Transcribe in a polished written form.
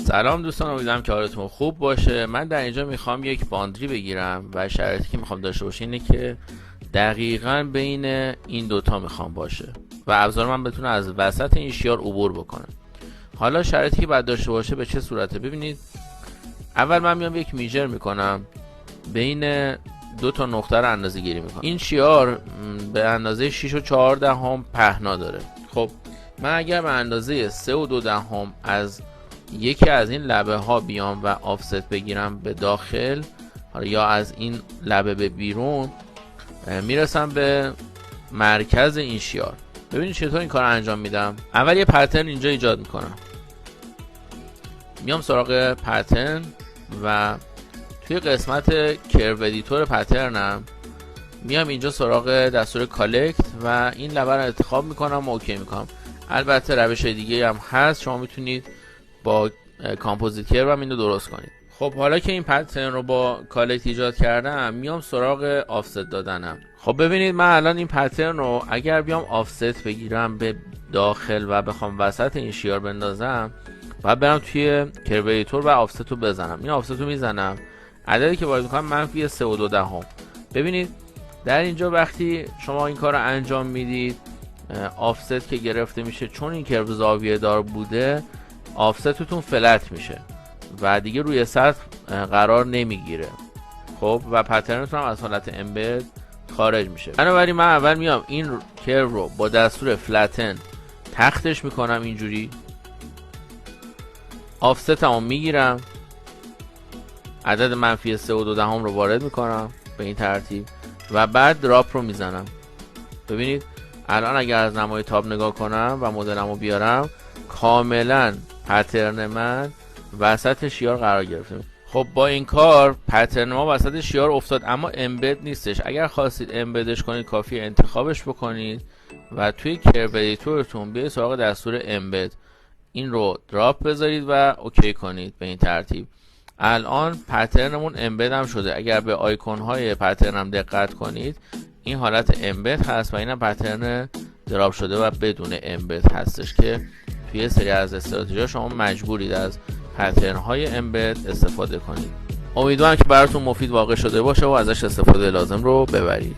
سلام دوستان، امیدوارم که حالتون خوب باشه. من در اینجا میخوام یک باندری بگیرم و شرایطی که میخوام داشته باشه اینه که دقیقاً بین این دوتا میخوام باشه و ابزار من بتونه از وسط این شیار عبور بکنه. حالا شرایطی که باید داشته باشه به چه صورته؟ ببینید، اول من میام یک میجر میکنم، بین دو تا نقطه رو اندازه گیری میکنم. این شیار به اندازه 6 و 4 دهم پهنا داره. خب من اگر به اندازه 3 و 2 دهم از یکی از این لبه ها بیام و آفست بگیرم به داخل یا از این لبه به بیرون، میرسم به مرکز این شیار. ببینید چطور این کار انجام میدم. اول یه پترن اینجا ایجاد میکنم، میام سراغ پترن و توی قسمت کرو ادیتور پترنم میام اینجا سراغ دستور کالکت و این لبه رو انتخاب میکنم و اوکی میکنم. البته روش دیگه هم هست، شما میتونید با کامپوزیت کرو هم اینو درست کنید. خب حالا که این پترن رو با کالکت ایجاد کردم، میام سراغ آفست دادنم. خب ببینید، من الان این پترن رو اگر بیام آفست بگیرم به داخل و بخوام وسط این شیار بندازم، بعد برم توی کرو ادیتور و آفست رو بزنم. این آفست رو میزنم، عددی که وارد میکنم منفی 3 و 2 دهم. ببینید در اینجا وقتی شما این کار رو انجام میدید، آفست که گرفته میشه، چون این کرو زاویه دار بوده، آفستتون فلت میشه و دیگه روی سطح قرار نمیگیره. خب و پترنتون هم از حالت امبد خارج میشه. بنابراین من اول میام این کرو رو با دستور فلتن تختش میکنم، اینجوری آفستمو میگیرم، عدد منفی 3 و 2 دهم رو وارد میکنم به این ترتیب و بعد دراپ رو میزنم. ببینید الان اگر از نمای تاب نگاه کنم و مدلمو بیارم، کاملا پترن من وسط شیار قرار گرفته. خب با این کار پترن ما وسط شیار افتاد، اما امبد نیستش. اگر خواستید امبدش کنید، کافی انتخابش بکنید و توی کرو ادیتورتون بیاید سراغ دستور امبد، این رو دراپ بذارید و اوکی کنید. به این ترتیب الان پترنمون امبد هم شده. اگر به آیکون های پترن هم دقت کنید، این حالت امبد هست و این هم پترن دراپ شده و بدون امبد هستش که توی سری از استراتژی شما مجبورید از پترن های امبد استفاده کنید. امیدوارم که براتون مفید واقع شده باشه و ازش استفاده لازم رو ببرید.